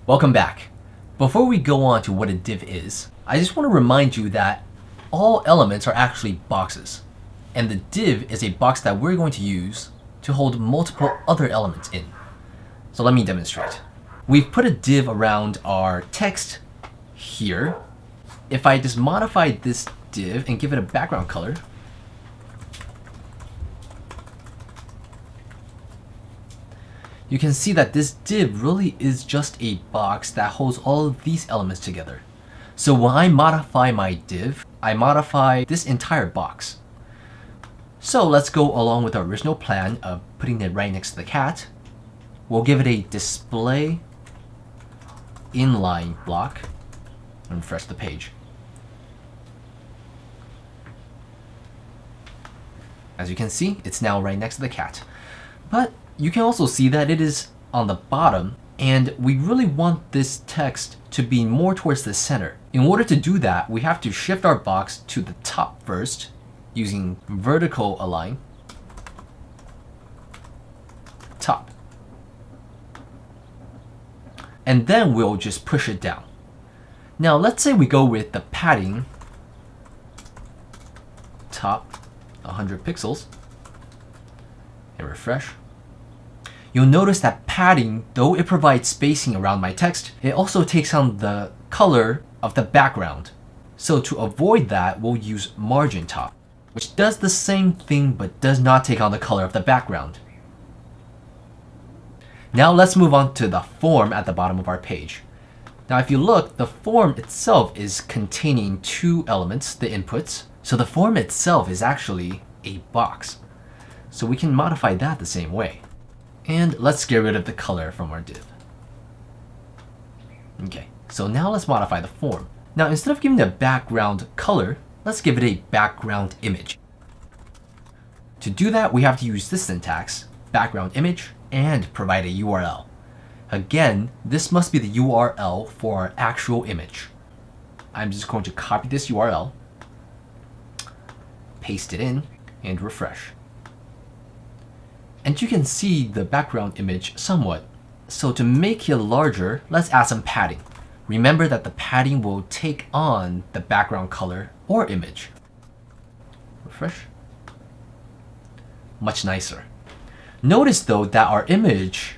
Welcome back. Before we go on to what a div is, I just want to remind you that all elements are actually boxes. And the div is a box that we're going to use to hold multiple other elements in. So let me demonstrate. We've put a div around our text here. If I just modify this div and give it a background color, you can see that this div really is just a box that holds all of these elements together. So when I modify my div, I modify this entire box. So let's go along with our original plan of putting it right next to the cat. We'll give it a display inline block and refresh the page. As you can see, it's now right next to the cat. But you can also see that it is on the bottom, and we really want this text to be more towards the center. In order to do that, we have to shift our box to the top first using vertical align, top. And then we'll just push it down. Now let's say we go with the padding top 100 pixels and refresh. You'll notice that padding, though it provides spacing around my text, it also takes on the color of the background. So to avoid that, we'll use margin top, which does the same thing but does not take on the color of the background. Now let's move on to the form at the bottom of our page. Now if you look, the form itself is containing two elements, the inputs. So the form itself is actually a box. So we can modify that the same way. And let's get rid of the color from our div. Okay, so now let's modify the form. Now instead of giving it a background color, let's give it a background image. To do that, we have to use this syntax, background image, and provide a URL. Again, this must be the URL for our actual image. I'm just going to copy this URL, paste it in, and refresh. And you can see the background image somewhat. So to make it larger, let's add some padding. Remember that the padding will take on the background color or image. Refresh. Much nicer. Notice though that our image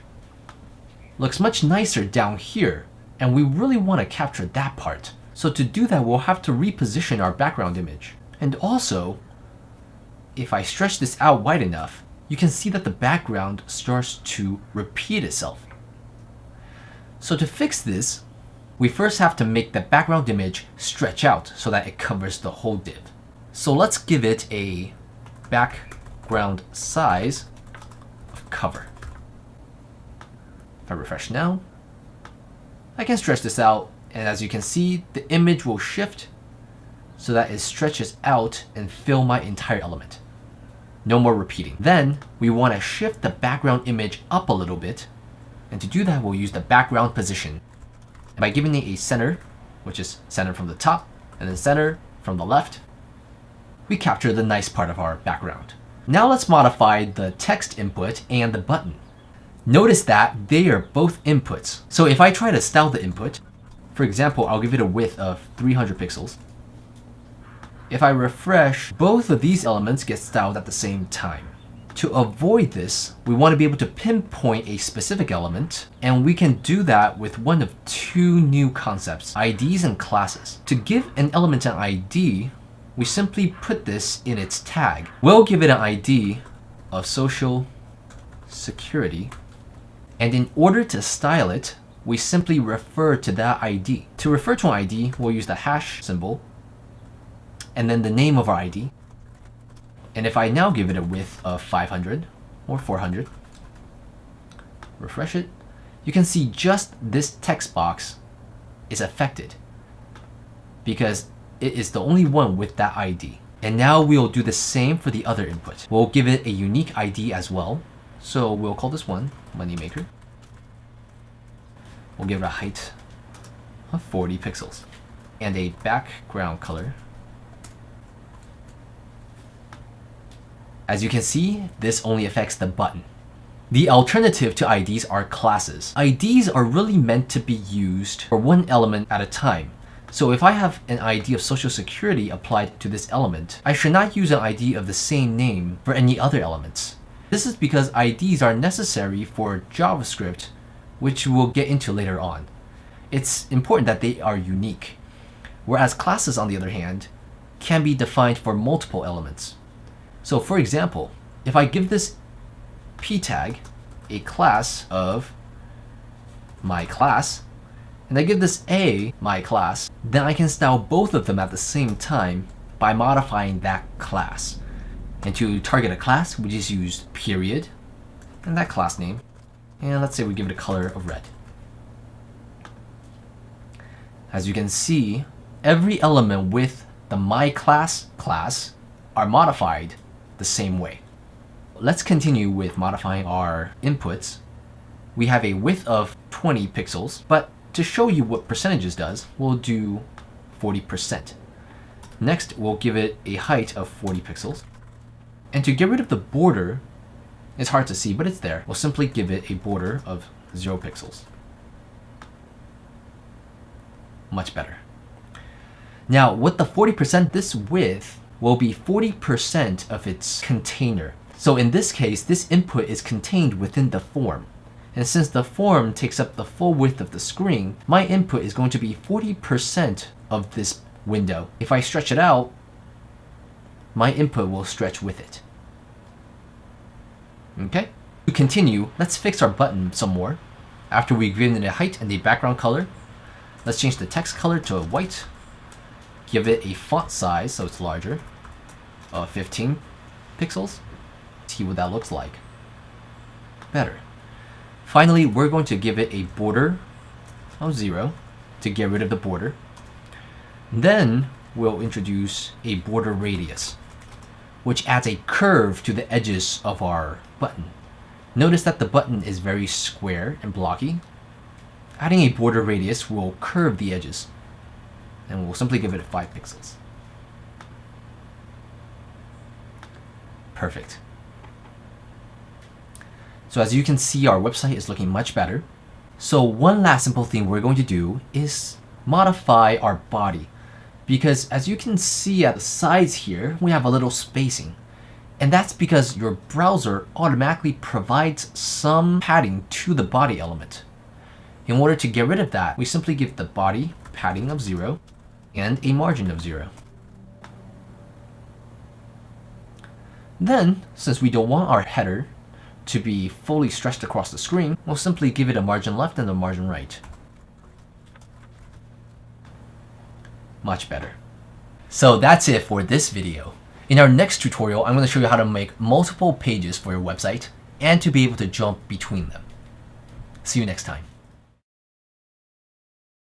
looks much nicer down here, and we really want to capture that part. So to do that, we'll have to reposition our background image. And also, if I stretch this out wide enough, you can see that the background starts to repeat itself. So to fix this, we first have to make the background image stretch out so that it covers the whole div. So let's give it a background size of cover. If I refresh now, I can stretch this out, and as you can see, the image will shift so that it stretches out and fill my entire element. No more repeating. Then we want to shift the background image up a little bit, and to do that we'll use the background position. And by giving it a center, which is center from the top and then center from the left, we capture the nice part of our background. Now let's modify the text input and the button. Notice that they are both inputs. So if I try to style the input, for example, I'll give it a width of 300 pixels. If I refresh, both of these elements get styled at the same time. To avoid this, we want to be able to pinpoint a specific element, and we can do that with one of two new concepts, IDs and classes. To give an element an ID, we simply put this in its tag. We'll give it an ID of social security, and in order to style it, we simply refer to that ID. To refer to an ID, we'll use the hash symbol, and then the name of our ID. And if I now give it a width of 500 or 400, refresh it, you can see just this text box is affected because it is the only one with that ID. And now we'll do the same for the other input. We'll give it a unique ID as well. So we'll call this one Moneymaker. We'll give it a height of 40 pixels and a background color. As you can see, this only affects the button. The alternative to IDs are classes. IDs are really meant to be used for one element at a time. So if I have an ID of Social Security applied to this element, I should not use an ID of the same name for any other elements. This is because IDs are necessary for JavaScript, which we'll get into later on. It's important that they are unique, whereas classes, on the other hand, can be defined for multiple elements. So for example, if I give this p tag a class of my class, and I give this a my class, then I can style both of them at the same time by modifying that class. And to target a class, we just use period and that class name, and let's say we give it a color of red. As you can see, every element with the myClass class are modified the same way. Let's continue with modifying our inputs. We have a width of 20 pixels, but to show you what percentages does, we'll do 40%. Next, we'll give it a height of 40 pixels. And to get rid of the border, it's hard to see, but it's there. We'll simply give it a border of 0 pixels. Much better. Now, with the 40%, this width will be 40% of its container. So in this case, this input is contained within the form. And since the form takes up the full width of the screen, my input is going to be 40% of this window. If I stretch it out, my input will stretch with it. Okay? To continue, let's fix our button some more. After we've given it a height and a background color, let's change the text color to white. Give it a font size so it's larger of 15 pixels. See what that looks like. Better. Finally, we're going to give it a border of 0 to get rid of the border. Then we'll introduce a border radius, which adds a curve to the edges of our button. Notice that the button is very square and blocky. Adding a border radius will curve the edges, and we'll simply give it 5 pixels. Perfect. So as you can see, our website is looking much better. So one last simple thing we're going to do is modify our body. Because as you can see at the sides here, we have a little spacing. And that's because your browser automatically provides some padding to the body element. In order to get rid of that, we simply give the body padding of 0 and a margin of 0. Then, since we don't want our header to be fully stretched across the screen, we'll simply give it a margin left and a margin right. Much better. So that's it for this video. In our next tutorial, I'm going to show you how to make multiple pages for your website and to be able to jump between them. See you next time.